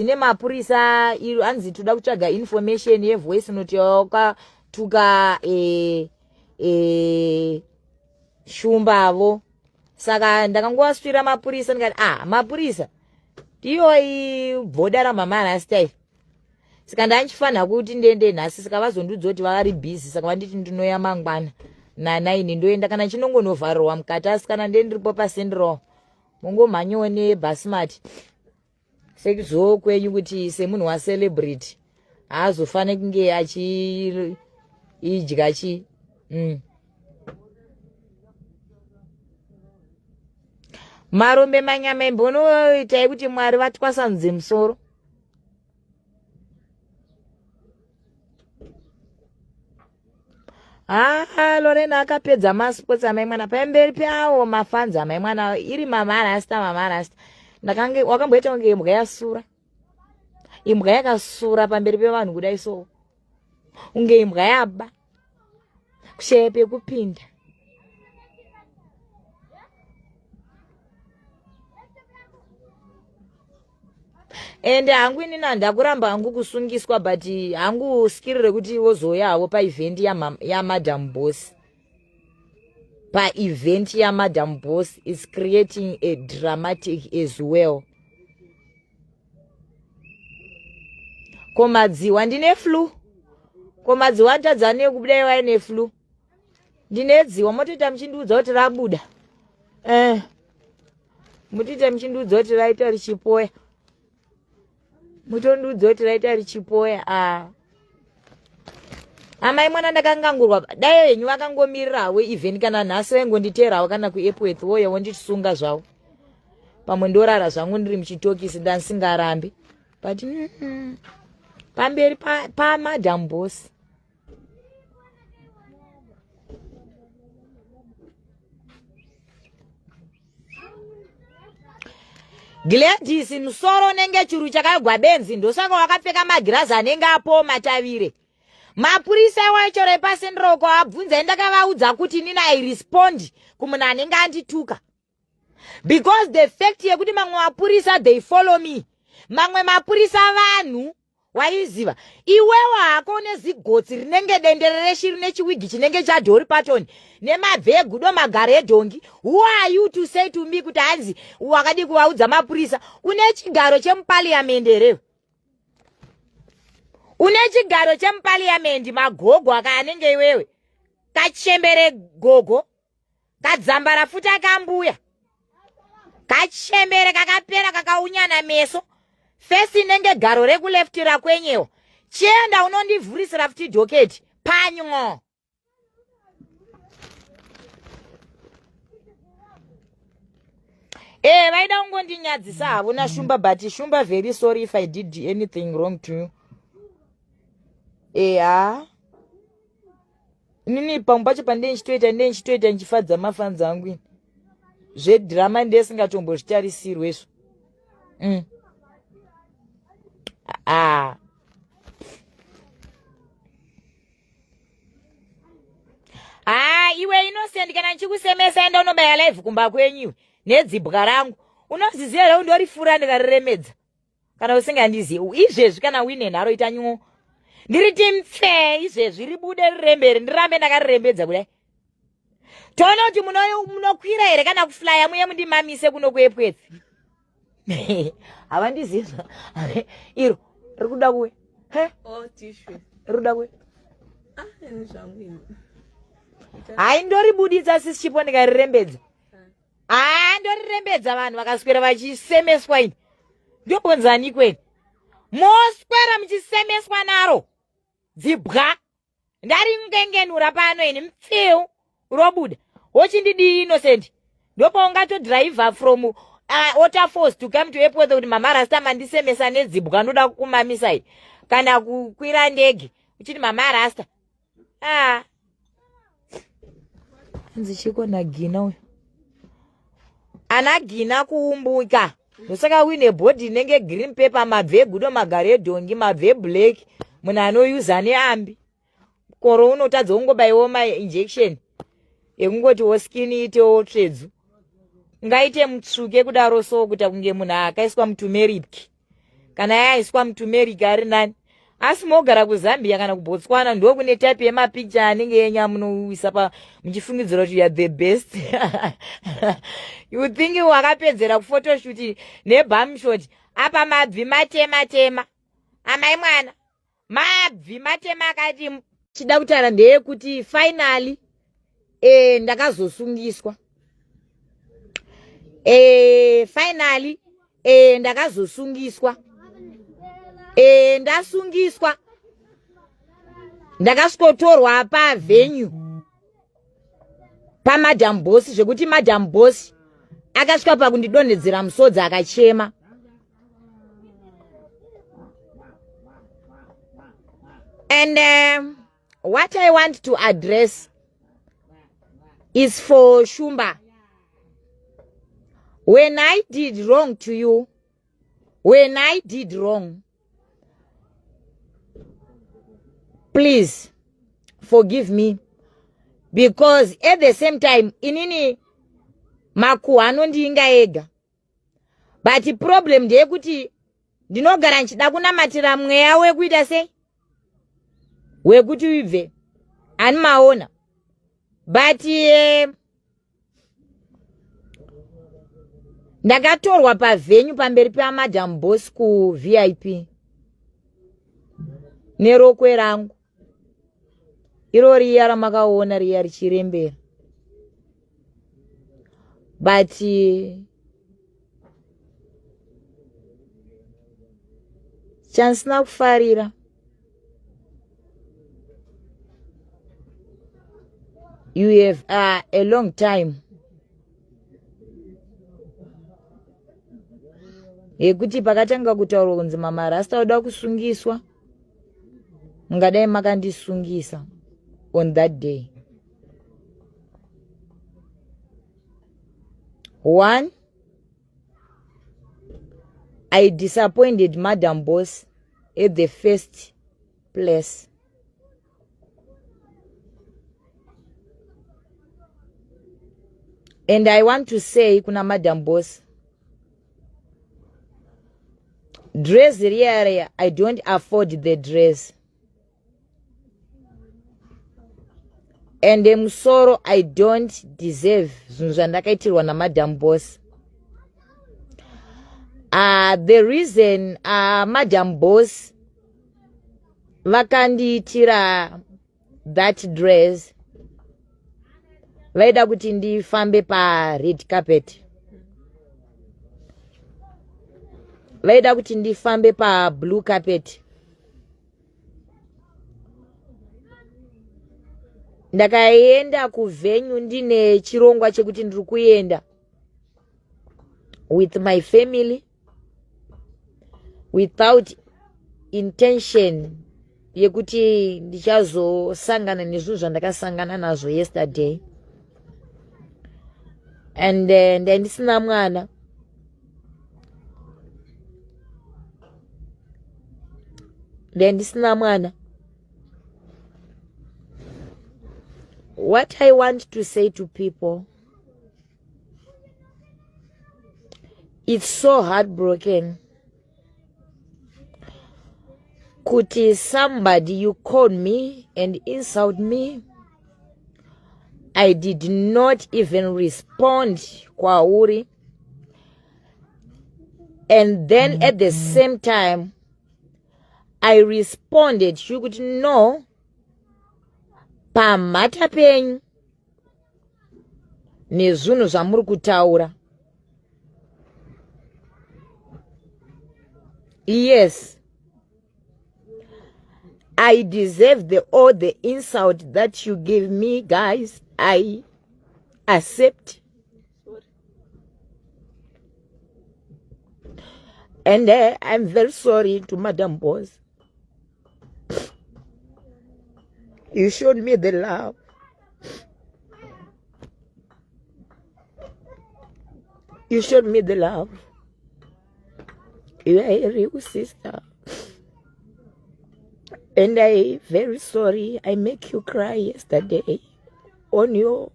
ine mapurisa iro anzi toda kutsvaga information yevoice note yakatuka shumbavo. Saka ndakangowasvira mapurisa ndikati mapurisa ndiyo bhoda ramama rastai. Saka ndanchifanha kuti ndende nhasi, saka vazondudza kuti vari busy, saka vanditi ndinoya mangwana na9 ndoenda kana chinongonovharirwa mukati. Asi kana ndendiripo pacentrал mungomhanyawo nebhasimati sekuzowo kwenyu kuti semunhu wacelebrity haazofane kunge idya chi marombe manyama embonoitai kuti Mwari vatwasanudze musoro. Lorena akapedza masports amai mwana pamberi pawo mafanza amai mwana iri mamarasta. Wakamboita kunge imbwa yasura. Imbwa yakasura pamberi pevanhu kudai so. Unge imbwa yaba. Kushepe kupinda. Ende hangu inina ndakuramba hangu kusungiswa but hangu skirire kuti wozoyawo pa event ya Madam Boss. Pa event ya Madam Boss is creating a dramatic as well. Komadziwa ndine flu. Komadziwa tadzane kubudaiwa ine flu. Ndinedziwa motita mchindudzo kuti rabuda. Mutita mchindudzo kuti raita richipoya. Mutondudzo kuti raita richipoya. Amai mwana ndakangangurwa dai yenyu vakangomirirawo even kana nhasi vaingonditeerawo kana kuairport woyo wondisunga zvawo. Pamwe ndorara zvangu ndiri muchitokisi ndasingarambi. But pamberi pa Madam Boss. Gladys musoro nenge churu chakagwa benzi ndosaka wakapfeka magirazi anenge apo matavire. Mapurisa wacho repasendroko abvunza ndakavaudza kuti nina I respond kumunhu anenge andituka. Because the fact yekuti mamwe mapurisa they follow me. Mamwe mapurisa vanhu waiziva. Iwewe hako nezigotsi rinenge denderere shiri nechiwigi chinenge chadhori patoni. Nemabvegudo magare edhongi. Who are you to say to me kuti hanzi wakadi kuvaudza mapurisa? Une chigaro chemupaliamendi rewe. Une chigaro chemupaliamendi magogo akanenge iwewe. Kachembere gogo. Kadzambara futa kambuya. Kachembere kakapera kakaunyana meso. Fesi nenge garo rekuleftira kwenyewo. Chienda unondivhurisira futi dhoketi. Panyo. Vaida ungondinyadzisa havo na Shumba, but Shumba very sorry if I did anything wrong to you. Nini pamwe pacho pandinchitoita nchifadza mafanza angu ini. Zvedrama ndesingatombozvitarisirwe izvo. Iwe Innocent kana nchikusemesa enda unobaya live kumba kwenyu nedzibwa rangu. Unoziziva here undorifura ndikaremedza. Kana usingandizivi izvezvi kana uine nharo ita nyuo. Ndiriti mfe izvezvi ribude rirembere ndirambe ndakarembedza kudai. Tono kuti munokwira here kana kuflya muye mundimamise kuno kuepwetsi. Havandiziva. Iro rikuda kuwe. Tissue. Rikuda kuwe. Nzvangwini. Ndoribuditsa sisi chipo ndikarirembedza. Ndorirembedza vanhu vakaswera vachisemeswa ini. Ndobonzani kweni. Moswera muchisemeswa naro. Dzibwa. Ndari ngengenura pano ini mfeu robuda. Wochindidi Innocent. Ndopo ungatodriver from Waterfalls to come to airport kuti mama rasta mandisemesa nedzibwa ndoda kukumamisa iyi. Kana kukwira ndege. Uchiti mama rasta. Nzichiko na Gina uyu. Ana Gina kuumbuka. Ndosaka wine body nenge green paper mabve gudo magare dongi mabve black. Muna anoyuza neambi. Koro unotadza ungobaiwa ma injection. Ekungoti wo skin ite wo tredzu. Ngaite mutsvuke kudaro so kuti kunge munhu akaiswa muturmeric kana yaiswa mutumerika ari nani. Asi mogara kuZambia kana kuBotswana ndo kune type yemapicture anenge yenyamunoisa muchifungidzira kuti you are the best. You think wakapedzera kufotoshoot nebumshot apa mabvi matema. Amai mwana mabvi matema akati chida kutaura ndeyekuti finally ndakazosungiswa. Finally ndakazosungiswa. Ndasungiswa. Ndakasvotorwa pavenue paMadam Boss zvekuti Madam Boss akasvika pakundidonhedzera musodzi akachema. And what I want to address is for Shumba. When I did wrong to you, when I did wrong, please forgive me, because at the same time inini makuhano ndinga ega, but the problem ndeyekuti ndinogara nchida kunamatira mweya wekuita sei wekuti uibve ani maona, but ndakatorwa pavenue pamberi paMadam Boss ku VIP nerokwe rangu iro riya ramakaona riya richirembera, but chansina kufarira. You have a long time yekuti pakatanga kutaurwa kunzi mamarasta oda kusungiswa, mungadai makandisungisa on that day. One, I disappointed Madam Boss at the first place. And I want to say kuna Madam Boss, dress riya I don't afford the dress. And musoro I don't deserve zvinhu zvandakaitirwa naMadam Boss. The reason Madam Boss vakandiitira that dress, vaida kuti ndifambe pa red carpet, vaida kuti ndifambe pa blue carpet. Ndakaenda kuvenue ndine chirongwa chekuti ndiri kuenda with my family without intention yekuti ndichazosangana nezvinhu zvandakasangana nazvo yesterday. And ndisina mwana, ndisina mwana. What I want to say to people, it's so heartbroken. Kuti somebody you called me and insult me, I did not even respond kwauri. And then at the same time, I responded, you could know, pamata penyu nezvinhu zvamuri kutaura. Yes, I deserve all the insult that you gave me, guys. I accept. And I'm very sorry to Madam Boss. You showed me the love. You showed me the love. You are a real sister. And I'm very sorry I make you cry yesterday on your...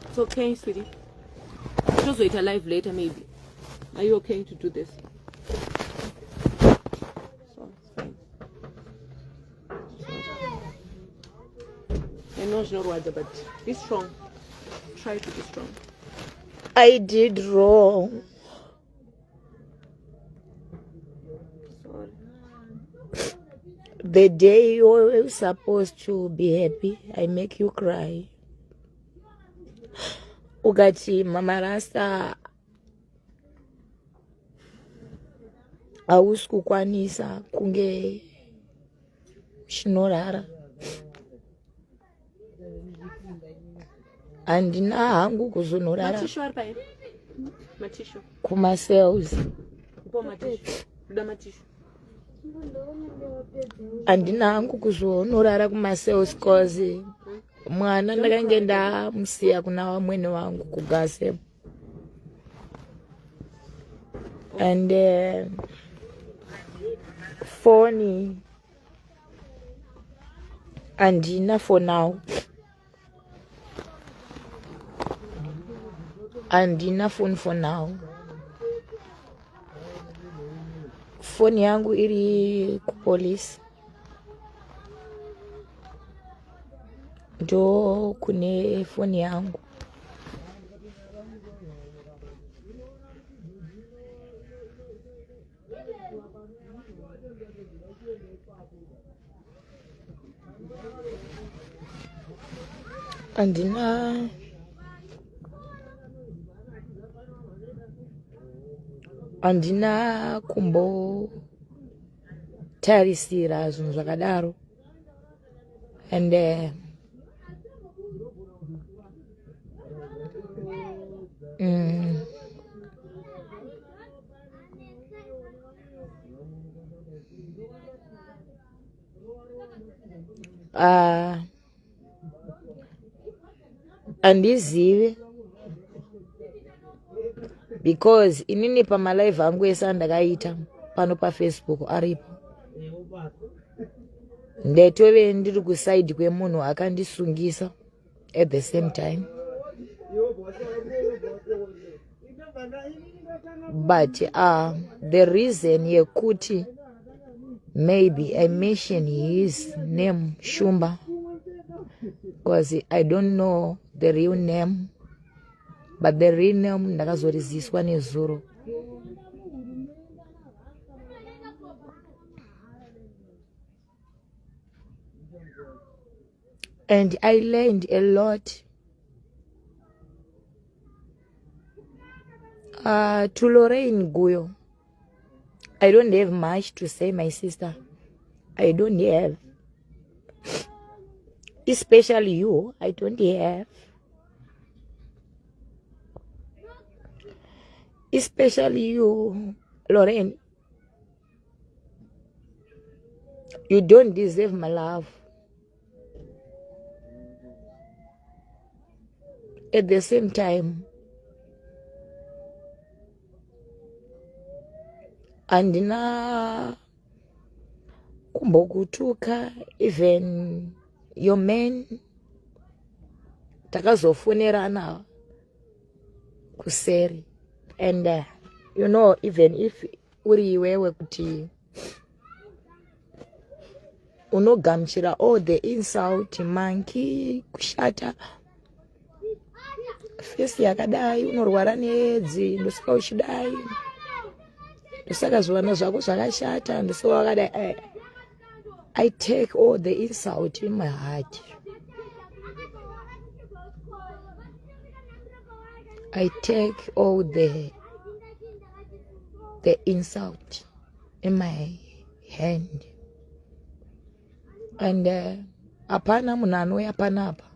It's okay, sweetie. Just wait a live later, maybe. Are you okay to do this? So it's fine. I know it's not what, but be strong. Try to be strong. I did wrong. Sorry. The day you were supposed to be happy, I make you cry. Ukati Mama Rasta hausi kukwanisa kunge chinorara. Handina hangu kuzonorara Matisho ari paye? Matisho. kuma cells. Upo matisho. Ruda matisho. Handina hangu kuzonorara kuma cells cause mwana ndakange ndamusiya kuna vamwene vangu kugase. And phone handina for now. Handina phone for now. Phone yangu iri kupolisi. Ndo kune phone yangu. Handina kumbo tarisira zvinhu zvakadaro. And handizivi because inini pamalive angu ese andakaita pano paFacebook aripo. Ndetove ndiri kuside kwemunhu akandisungisa at the same time. But the reason yekuti maybe I mention his name Shumba because I don't know the real name, but the real name ndakazoriziswa nezuro. And I learned a lot. To Lorraine Guyo, I don't have much to say, my sister. I don't have. Especially you, I don't have. Especially you, Lorraine. You don't deserve my love. At the same time, handina kumbokutuka even your man takazofonerana kuseri. And you know, even if uri iwewe kuti unogamuchira all the insult, monkey, kushata face yakadai, unorwara needzi, ndosaka uchidai, ndosaka zviwana zvako zvakashata, ndosaka wakadai. I take all the insult in my heart. I take all the insult in my hand. And apana munhu anouya panapa